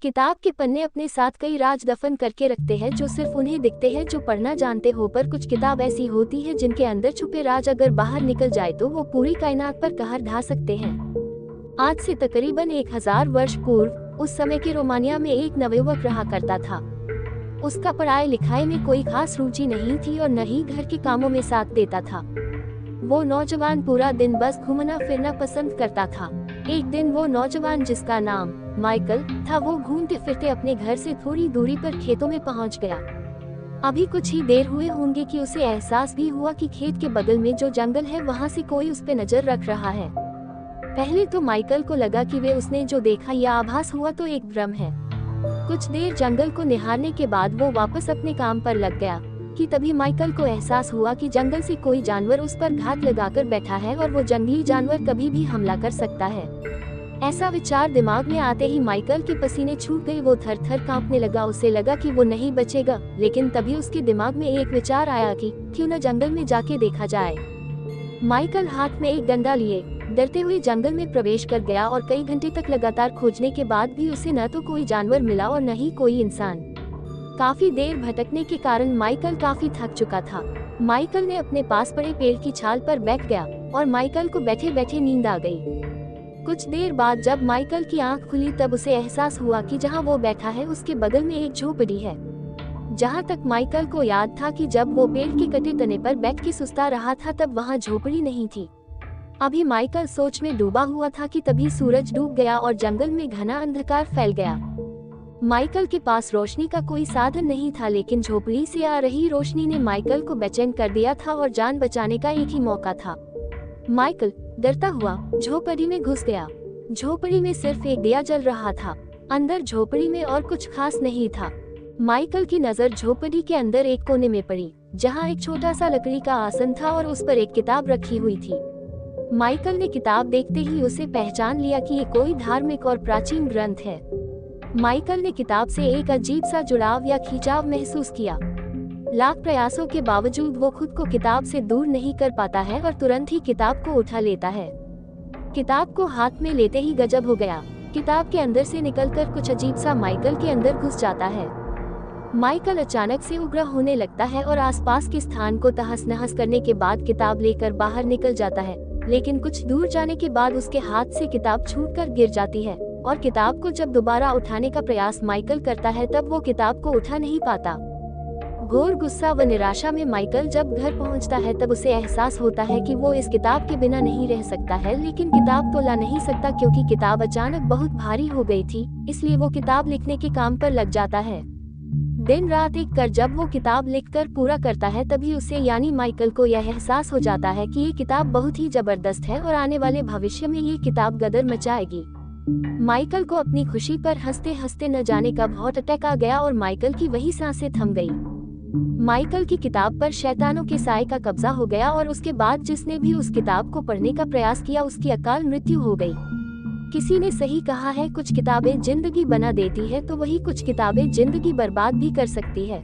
किताब के पन्ने अपने साथ कई राज दफन करके रखते हैं जो सिर्फ उन्हें दिखते हैं जो पढ़ना जानते हो, पर कुछ किताब ऐसी होती है जिनके अंदर छुपे राज अगर बाहर निकल जाए तो वो पूरी कायनात पर कहर ढा सकते हैं। आज से तकरीबन 1000 वर्ष पूर्व उस समय के रोमानिया में एक नवयुवक रहा करता था। उसका पढ़ाई लिखाई में कोई खास रुचि नहीं थी और न ही घर के कामों में साथ देता था। वो नौजवान पूरा दिन बस घूमना फिरना पसंद करता था। एक दिन वो नौजवान, जिसका नाम माइकल था, वो घूमते फिरते अपने घर से थोड़ी दूरी पर खेतों में पहुंच गया। अभी कुछ ही देर हुए होंगे कि उसे एहसास भी हुआ कि खेत के बगल में जो जंगल है वहां से कोई उस पे नजर रख रहा है। पहले तो माइकल को लगा कि वे उसने जो देखा या आभास हुआ तो एक भ्रम है। कुछ देर जंगल को निहारने के बाद वो वापस अपने काम पर लग गया कि तभी माइकल को एहसास हुआ कि जंगल से कोई जानवर उस पर घात लगाकर बैठा है और वो जंगली जानवर कभी भी हमला कर सकता है। ऐसा विचार दिमाग में आते ही माइकल के पसीने छूट गए। वो थर थर कांपने लगा। उसे लगा कि वो नहीं बचेगा, लेकिन तभी उसके दिमाग में एक विचार आया कि क्यों न जंगल में जाके देखा जाए। माइकल हाथ में एक डंडा लिए डरते हुए जंगल में प्रवेश कर गया और कई घंटे तक लगातार खोजने के बाद भी उसे न तो कोई जानवर मिला और न ही कोई इंसान। काफी देर भटकने के कारण माइकल काफी थक चुका था। माइकल ने अपने पास पड़े पेड़ की छाल पर बैठ गया और माइकल को बैठे बैठे नींद आ गई। कुछ देर बाद जब माइकल की आंख खुली तब उसे एहसास हुआ कि जहां वो बैठा है उसके बगल में एक झोपड़ी है। जहां तक माइकल को याद था कि जब वो पेड़ के कटे तने पर बैठ के सुस्ता रहा था तब वहां झोपड़ी नहीं थी। अभी माइकल सोच में डूबा हुआ था कि तभी सूरज डूब गया और जंगल में घना अंधकार फैल गया। माइकल के पास रोशनी का कोई साधन नहीं था, लेकिन झोपड़ी से आ रही रोशनी ने माइकल को बेचैन कर दिया था और जान बचाने का एक ही मौका था। माइकल डरता हुआ झोपड़ी में घुस गया। झोपड़ी में सिर्फ एक दिया जल रहा था। अंदर झोपड़ी में और कुछ खास नहीं था। माइकल की नजर झोपड़ी के अंदर एक कोने में पड़ी, जहां एक छोटा सा लकड़ी का आसन था और उस पर एक किताब रखी हुई थी। माइकल ने किताब देखते ही उसे पहचान लिया कि ये कोई धार्मिक और प्राचीन ग्रंथ है। माइकल ने किताब से एक अजीब सा जुड़ाव या खिंचाव महसूस किया। लाख प्रयासों के बावजूद वो खुद को किताब से दूर नहीं कर पाता है और तुरंत ही किताब को उठा लेता है। किताब को हाथ में लेते ही गजब हो गया। किताब के अंदर से निकलकर कुछ अजीब सा माइकल के अंदर घुस जाता है। माइकल अचानक से उग्र होने लगता है और आसपास के स्थान को तहस नहस करने के बाद किताब लेकर बाहर निकल जाता है, लेकिन कुछ दूर जाने के बाद उसके हाथ से किताब छूटकर गिर जाती है और किताब को जब दोबारा उठाने का प्रयास माइकल करता है तब वो किताब को उठा नहीं पाता। घोर गुस्सा व निराशा में माइकल जब घर पहुंचता है तब उसे एहसास होता है कि वो इस किताब के बिना नहीं रह सकता है, लेकिन किताब तो ला नहीं सकता क्योंकि किताब अचानक बहुत भारी हो गई थी। इसलिए वो किताब लिखने के काम पर लग जाता है। दिन रात एक कर जब वो किताब लिखकर पूरा करता है तभी उसे यानी माइकल को यह एहसास हो जाता है कि ये किताब बहुत ही जबरदस्त है और आने वाले भविष्य में ये किताब गदर मचाएगी। माइकल को अपनी खुशी पर हंसते हंसते न जाने कब हार्ट अटैक आ गया और माइकल की वही सांसें थम गई। माइकल की किताब पर शैतानों के साए का कब्जा हो गया और उसके बाद जिसने भी उस किताब को पढ़ने का प्रयास किया उसकी अकाल मृत्यु हो गई। किसी ने सही कहा है, कुछ किताबें जिंदगी बना देती है तो वही कुछ किताबें जिंदगी बर्बाद भी कर सकती है।